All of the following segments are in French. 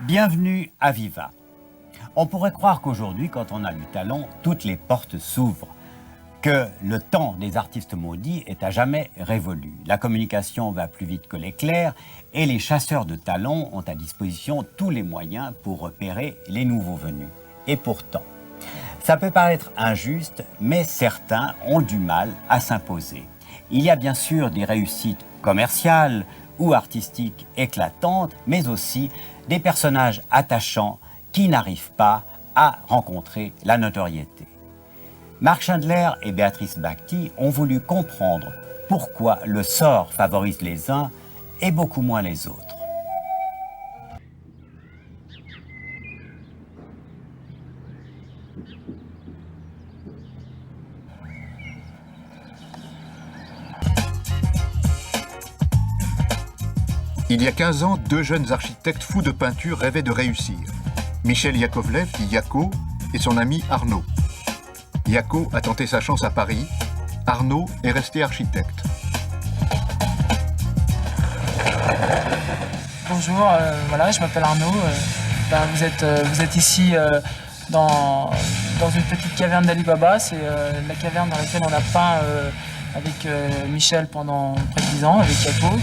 Bienvenue à Viva. On pourrait croire qu'aujourd'hui, quand on a du talent, toutes les portes s'ouvrent, que le temps des artistes maudits est à jamais révolu. La communication va plus vite que l'éclair et les chasseurs de talent ont à disposition tous les moyens pour repérer les nouveaux venus. Et pourtant, ça peut paraître injuste, mais certains ont du mal à s'imposer. Il y a bien sûr des réussites commerciales ou artistiques éclatantes, mais aussi des personnages attachants qui n'arrivent pas à rencontrer la notoriété. Marc Chandler et Béatrice Bacti ont voulu comprendre pourquoi le sort favorise les uns et beaucoup moins les autres. Il y a 15 ans, deux jeunes architectes fous de peinture rêvaient de réussir. Michel Yakovlev, dit Yako, et son ami Arnaud. Yako a tenté sa chance à Paris. Arnaud est resté architecte. Bonjour, voilà, je m'appelle Arnaud. Vous êtes ici dans une petite caverne d'Ali Baba. C'est la caverne dans laquelle on a peint avec Michel pendant près de 10 ans, avec Yako.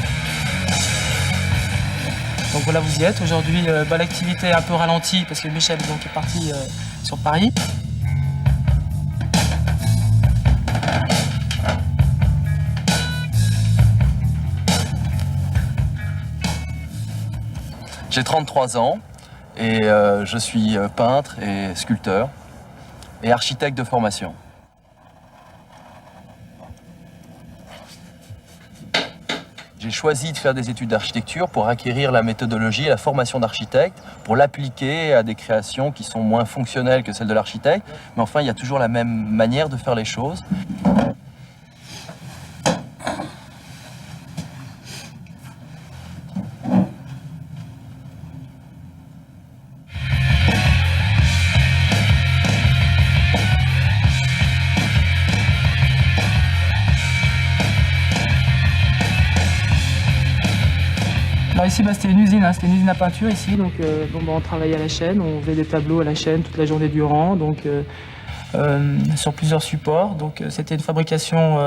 Donc voilà, vous y êtes. Aujourd'hui, l'activité est un peu ralentie parce que Michel donc, est parti sur Paris. J'ai 33 ans et je suis peintre et sculpteur et architecte de formation. J'ai choisi de faire des études d'architecture pour acquérir la méthodologie et la formation d'architecte, pour l'appliquer à des créations qui sont moins fonctionnelles que celles de l'architecte. Mais enfin, il y a toujours la même manière de faire les choses. Alors ici, c'était une usine, c'était une usine à peinture ici. Donc, on travaillait à la chaîne, on faisait des tableaux à la chaîne toute la journée durant, donc sur plusieurs supports. Donc c'était une fabrication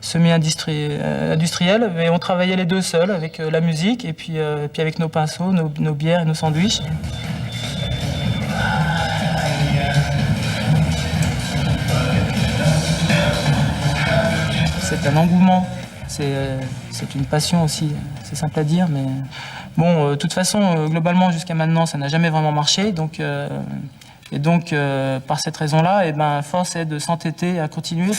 semi-industrielle, mais on travaillait les deux seuls avec la musique et puis avec nos pinceaux, nos bières et nos sandwichs. C'est un engouement. C'est une passion aussi, c'est simple à dire, mais bon, de toute façon, globalement, jusqu'à maintenant, ça n'a jamais vraiment marché, donc, par cette raison-là, force est de s'entêter à continuer.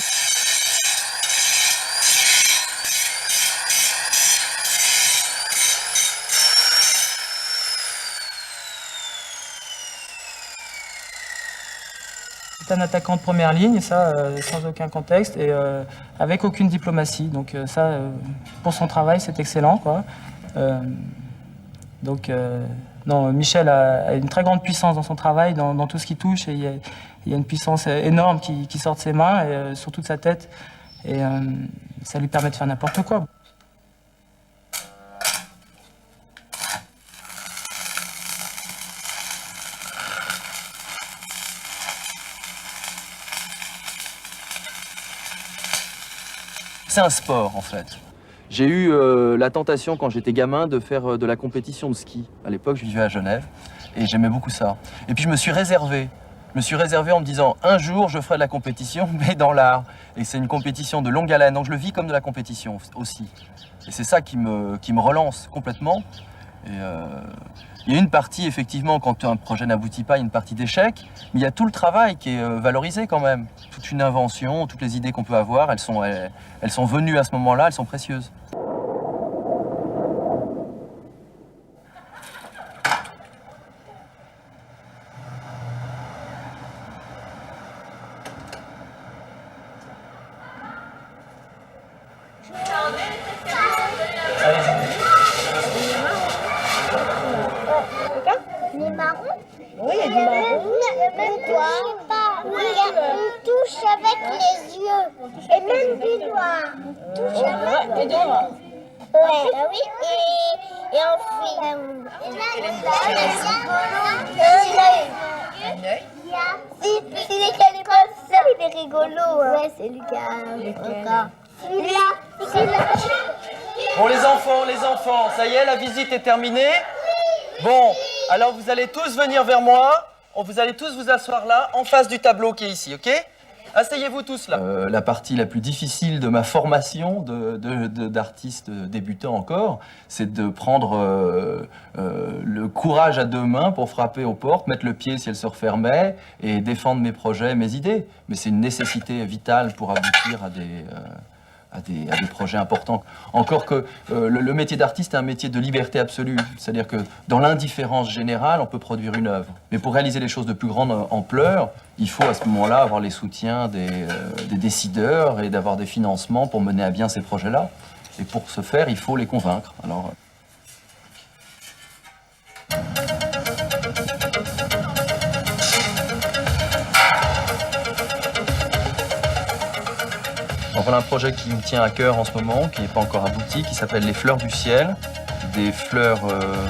C'est un attaquant de première ligne, ça, sans aucun contexte, et avec aucune diplomatie. Donc ça, pour son travail, c'est excellent, quoi. Non, Michel a une très grande puissance dans son travail, dans tout ce qu'il touche, et il y a une puissance énorme qui sort de ses mains, et sur toute sa tête, et ça lui permet de faire n'importe quoi. C'est un sport, en fait. J'ai eu la tentation, quand j'étais gamin, de faire de la compétition de ski. À l'époque, je vivais à Genève et j'aimais beaucoup ça. Et puis, je me suis réservé. En me disant, un jour, je ferai de la compétition, mais dans l'art. Et c'est une compétition de longue haleine, donc je le vis comme de la compétition aussi. Et c'est ça qui me relance complètement. Et, il y a une partie, effectivement, quand un projet n'aboutit pas, il y a une partie d'échec, mais il y a tout le travail qui est valorisé quand même. Toute une invention, toutes les idées qu'on peut avoir, elles sont venues à ce moment-là, elles sont précieuses. Les marrons? Oui, il y a du marron. Même quoi? Je sais pas. On touche avec les yeux. Et même du doigt. On touche avec les doigts. Ouais, ah oui. Et on fait. C'est lesquels les passeurs, il est rigolo. Ouais, c'est Lucas. Celui-là. Bon, les enfants, ça y est, la visite est terminée. Bon, alors vous allez tous venir vers moi. Vous allez tous vous asseoir là, en face du tableau qui est ici, ok? Asseyez-vous tous là. La partie la plus difficile de ma formation d'artiste débutant encore, c'est de prendre le courage à deux mains pour frapper aux portes, mettre le pied si elles se refermaient et défendre mes projets, mes idées. Mais c'est une nécessité vitale pour aboutir à des projets importants. Encore que le métier d'artiste est un métier de liberté absolue. C'est-à-dire que dans l'indifférence générale, on peut produire une œuvre. Mais pour réaliser les choses de plus grande ampleur, il faut à ce moment-là avoir les soutiens des décideurs et d'avoir des financements pour mener à bien ces projets-là. Et pour ce faire, il faut les convaincre. Alors, voilà un projet qui me tient à cœur en ce moment, qui n'est pas encore abouti, qui s'appelle les Fleurs du Ciel. Des fleurs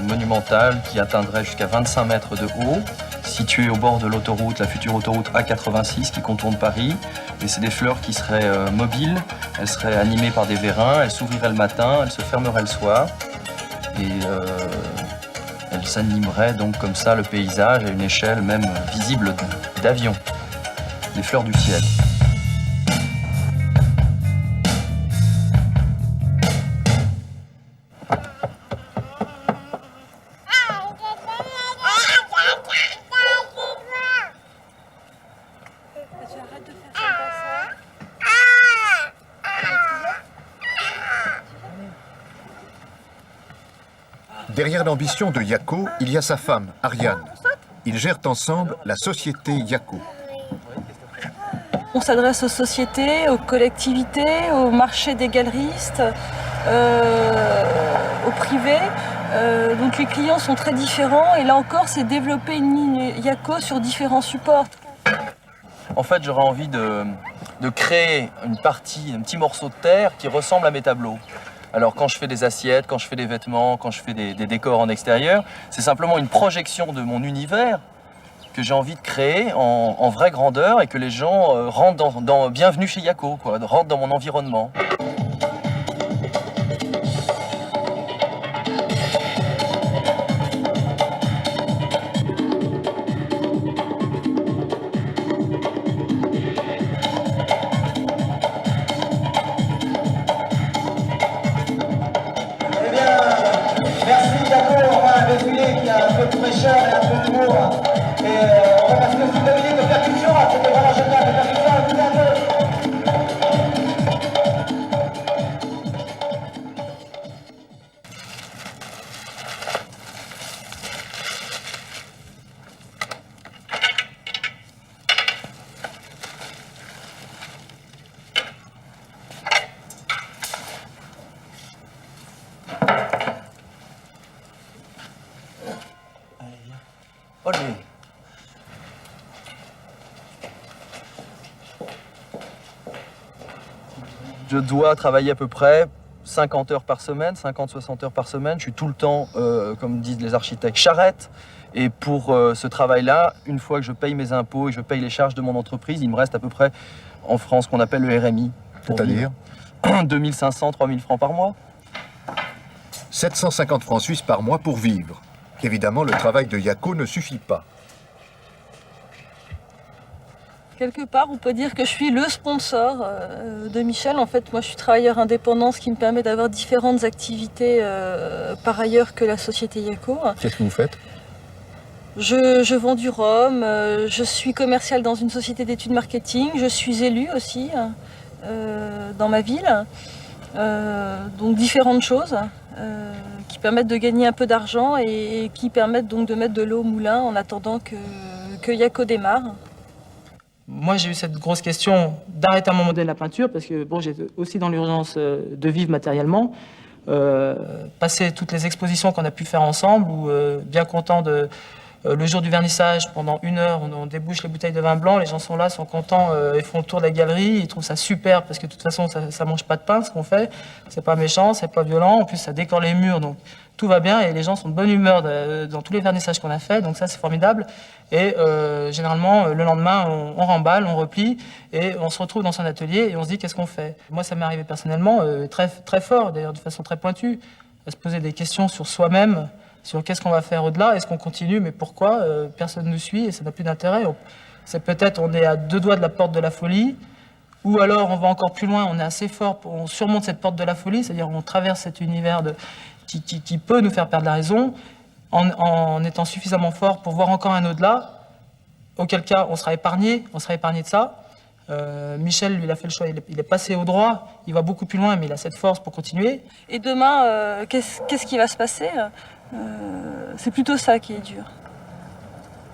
monumentales qui atteindraient jusqu'à 25 mètres de haut, situées au bord de l'autoroute, la future autoroute A86 qui contourne Paris. Et c'est des fleurs qui seraient mobiles, elles seraient animées par des vérins, elles s'ouvriraient le matin, elles se fermeraient le soir. Et elles s'animeraient donc comme ça le paysage à une échelle même visible d'avion. Les Fleurs du Ciel. Derrière l'ambition de Yako, il y a sa femme, Ariane. Ils gèrent ensemble la société Yako. On s'adresse aux sociétés, aux collectivités, au marché des galeristes, au privé. Donc les clients sont très différents et là encore, c'est développer une ligne Yako sur différents supports. En fait, j'aurais envie de créer une partie, un petit morceau de terre qui ressemble à mes tableaux. Alors quand je fais des assiettes, quand je fais des vêtements, quand je fais des décors en extérieur, c'est simplement une projection de mon univers que j'ai envie de créer en vraie grandeur et que les gens rentrent dans bienvenue chez Yako, quoi, rentrent dans mon environnement. Je dois travailler à peu près 50 heures par semaine, 50-60 heures par semaine. Je suis tout le temps, comme disent les architectes, charrette. Et pour ce travail-là, une fois que je paye mes impôts et que je paye les charges de mon entreprise, il me reste à peu près en France ce qu'on appelle le RMI. C'est-à-dire 2500-3000 francs par mois. 750 francs suisses par mois pour vivre. Évidemment, le travail de Yako ne suffit pas. Quelque part, on peut dire que je suis le sponsor de Michel. En fait, moi, je suis travailleur indépendant, ce qui me permet d'avoir différentes activités par ailleurs que la société Yako. Qu'est-ce que vous faites? Je vends du rhum, je suis commerciale dans une société d'études marketing, je suis élue aussi dans ma ville. Donc différentes choses qui permettent de gagner un peu d'argent et qui permettent donc de mettre de l'eau au moulin en attendant que Yako démarre. Moi, j'ai eu cette grosse question d'arrêter à un moment donné la peinture parce que bon, j'étais aussi dans l'urgence de vivre matériellement. Passer toutes les expositions qu'on a pu faire ensemble, ou bien content de Le jour du vernissage, pendant 1 heure, on débouche les bouteilles de vin blanc, les gens sont là, sont contents, ils font le tour de la galerie, ils trouvent ça super parce que de toute façon ça mange pas de pain ce qu'on fait, c'est pas méchant, c'est pas violent, en plus ça décore les murs, donc tout va bien et les gens sont de bonne humeur dans tous les vernissages qu'on a fait, donc ça c'est formidable. Et généralement le lendemain on remballe, on replie et on se retrouve dans son atelier et on se dit qu'est-ce qu'on fait. Moi ça m'est arrivé personnellement très fort, d'ailleurs de façon très pointue, à se poser des questions sur soi-même, sur qu'est-ce qu'on va faire au-delà, est-ce qu'on continue, mais pourquoi, personne ne nous suit et ça n'a plus d'intérêt. C'est peut-être on est à 2 doigts de la porte de la folie, ou alors on va encore plus loin, on est assez fort, on surmonte cette porte de la folie, c'est-à-dire on traverse cet univers qui peut nous faire perdre la raison, en étant suffisamment fort pour voir encore un au-delà, auquel cas on sera épargné de ça. Michel, lui, il a fait le choix, il est passé au droit, il va beaucoup plus loin, mais il a cette force pour continuer. Et demain, qu'est-ce qui va se passer? C'est plutôt ça qui est dur.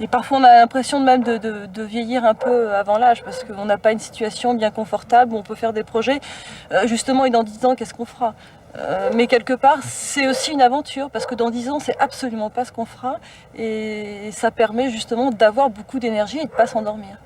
Et parfois on a l'impression même de vieillir un peu avant l'âge parce qu'on n'a pas une situation bien confortable où on peut faire des projets. Justement, et dans 10 ans, qu'est-ce qu'on fera? Mais quelque part, c'est aussi une aventure parce que dans 10 ans, c'est absolument pas ce qu'on fera et ça permet justement d'avoir beaucoup d'énergie et de ne pas s'endormir.